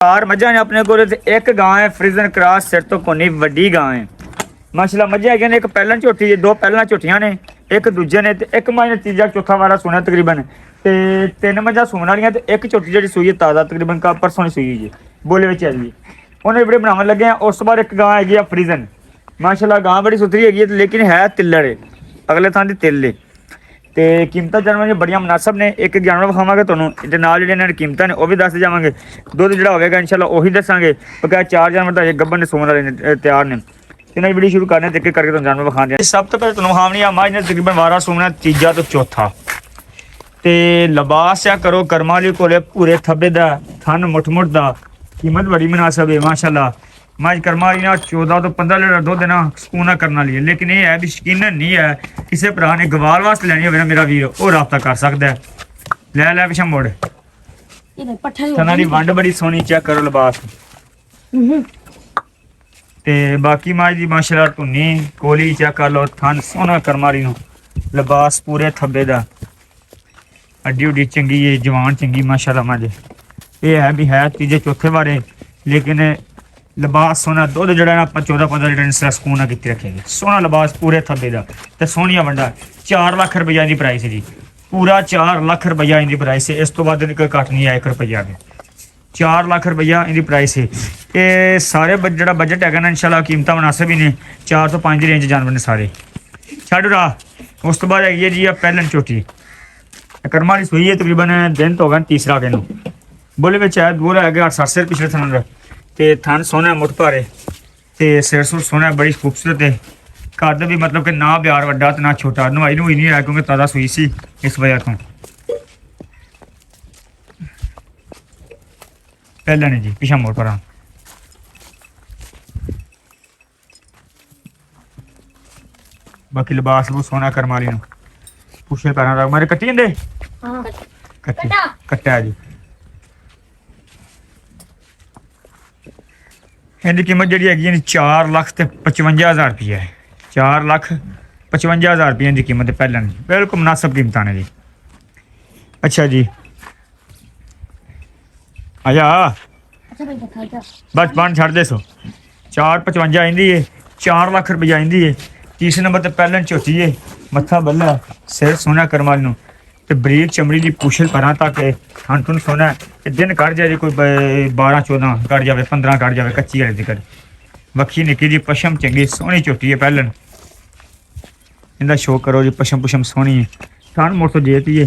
चार मझा ने अपने को एक गां है फ्रीजन क्रॉस सिर तो कोनी वड्डी गां है माशाल्लाह। मझे है एक पहला झोटी है, दो पहला झोटियां ने, एक दूजे ने, एक मां ने तीजा चौथा वारा सुना तकरीबन। ते तीन मझा सून वाली ते एक झोटी जी सूई है ताज़ा तकरीबन का परसों ने सूई जी बोले में है जी उन्हें बड़े बनावन लगे हैं। उस बार एक गां है फ्रीजन माशाल्लाह गां बड़ी सुथरी है लेकिन है तिल्लड़ अगले थां दी तिल है। तो कीमत जानवर बड़िया मुनासब ने। एक जानवर विखावे तुहानूं नाल जिहड़े कीमत ने वह भी दस जावांगे। दुध जिहड़ा होवेगा इंशाल्लाह उही दसांगे। बकाया चार जानवर तो गब्बन ने सून वाले ने तैयार ने। इन्हें वीडियो शुरू करने एक करके तुहानूं जानवर विखाने। सब तो पहले तुहानूं विखावणी आ मझ ने तकरीबन वारा सूना तीजा तो चौथा। तो लिबास या करो कर्मा वाली कोले पूरे थब्बे दा थन मुठ दा कीमत बड़ी मुनासब है माशाल्लाह। मझ कर्मा वाली ना 14 तो 15 लीटर दुध ना सकूना करने वाली है। लेकिन यह है भी यकीनन नहीं है किसी भरा ने गवाल वास्ते लैनी हो मेरा वीर वो रब्ता कर सकता है। लै पिछा मुड़ थना दी वंड बड़ी सोहनी चेक करो लिबास। ते बाकी मझ दी माशाल्लाह धुनी कोली चेक कर लो थन सोहना कर्मा वाली नूं लिबास पूरे थब्बे दा हड्डी हुड्डी चंगी है जवान चंगी माशाल्लाह। मझ ये है भी है तीजे चौथे बारे लेकिन लिबास सोना दुध जो 14-15 लीटर इसका सकून की रखेगी। सोना लिबास पूरे थब्बे का तो सोहनिया वंडा 4 लाख रुपया इनकी प्राइस है जी। पूरा 4 लाख रुपया इनकी प्राइस है। इस तो बाद कोई घट नहीं है 1 रुपया भी। 4 लाख रुपया इनकी प्राइस है। ये सारे जो बजट है ना इंशाल्लाह कीमत मुनासिब ही ने 4 तो 5 रेंज जानवर ने सारे छड़ रहा। उस तो बाद है जी पहलन चोटी कर्मा की सूई है तकरीबन दिन तो हो गया तीसरा कहनों बोले में है दूर है 8-7 सिर पिछले थन ते थन सोना मुठ भारे ते सिर सुर सोना बड़ी खूबसूरत है। कद भी मतलब कि ना ब्यार वड्डा तो ना छोटा नवाई नूई नहीं है क्योंकि ताज़ा सूई सी इस वजह तो पहले ने जी पिछा मोड़ पर बाकी लिबास वो सोना कर्मा वाली पुछे पैर मारे कट्टी जंदे कट्टा है जी। इनकी कीमत जी है 4,55,000 रुपया है। 4,55,000 रुपये की कीमत है पहले बिल्कुल मुनासिब कीमत ने जी। अच्छा जी आजा बस पान छड़ दे सो 4,55 इंदी है 4 लाख रुपया इंदी है। तीसरे नंबर पर पहले चौथी है मत्था बल्ला सिर सोना करमाल नूं ते बरीक चमड़ी की पुछल परां तक थन थुन सोना है। दिन कट जाए कोई 12-14 कट जाए 15 कट जाए कच्ची वाले दिक्कत वक्खी निक्की जी पशम चंगी सोहनी झोटी है पहलन इनका शो करो जी पशम पुशम सोहनी है थन मुड़ तो जेती है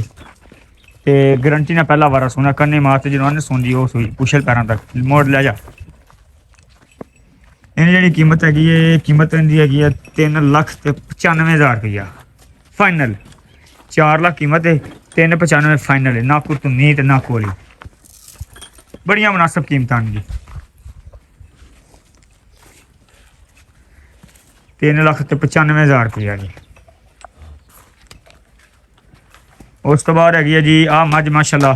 ते गारंटी ने पहला वारा सोना कन्ने मारते जिन्होंने सोंदी वो सोई पुछल पैरों तक मोड़ ले जा। इन्हें जी कीमत है कीमत इनकी है 3,95,000 रुपया फाइनल। 4 लाख कीमत है 3,95 फाइनल है ना कोई तुनी ना कोली बड़िया मुनासिब कीमत जी 3,95,000 रुपया जी। उस तो बाद है जी आ मझ माशाल्लाह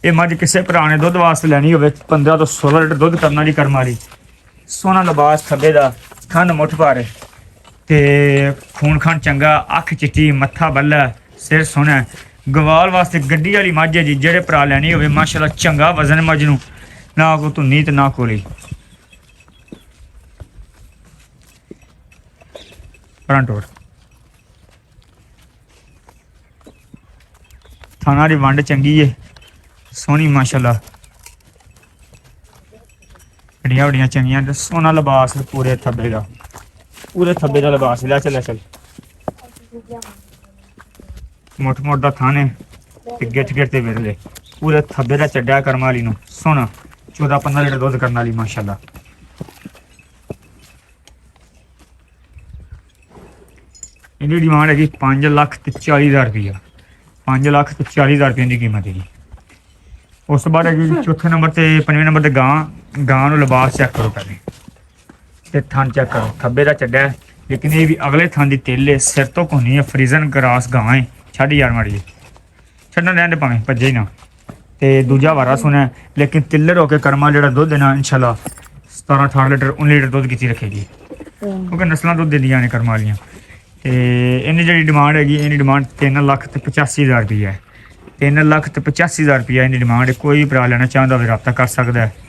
ये मझ किसी भरा ने दुध वास्ते लैनी हो 15 तो 16 लीटर दुध करना जी कर्म वाली सोना लिबास थब्बे का खंड मुठ भारे ते खून खान चंगा अख चिट्टी मत्था बल्ला सिर सोना गवाल वास्ते गड्डी वाली मझ है जी। जेड़े भरा लैनी हो माशाल्लाह चंगा वजन मझ नूं ना कोई धुनी ते ना कोली फ्रंट और थाना की वंड चंगी है सोहनी माशाल्लाह बड़िया बड़िया चंगियां सोना लिबास पूरे थब्बे का लिबास लै चल मुठ मुठ का थाने गिट गिट ते विरले पूरे थब्बे का चड्डा कर्मा वाली सोना 14-15 लीटर दुध करने वाली माशाल्लाह। इनकी डिमांड है 5,40,000 रुपया 5,40,000 रुपये की कीमत है। उस तो बाद है चौथे नंबर से 5वें नंबर से गां लिबास चेक करो पहले ते थन चेक करो थब्बे का चड्डा है लेकिन ये भी अगले थन की तिल है सिर तो कोनी है फ्रीजन क्रॉस गां है छड़ यार माड़ी छड़ना रहने भावें भज्जे ही ना ते दूजा वारा सुना है लेकिन तिल्लर होकर कर्मा जो दुध है ना इंशाल्लाह 17-18 लीटर 19 लीटर दुध की रखेगी क्योंकि नस्लों दुध दिंदियां ने कर्मा वालियां। तो इन्नी जी डिमांड हैगी इनकी डिमांड 3,85,000 रुपया है 3,85,000 रुपया इनकी डिमांड है। कोई भरा लेना चाहता हो रब्ता कर सकता है।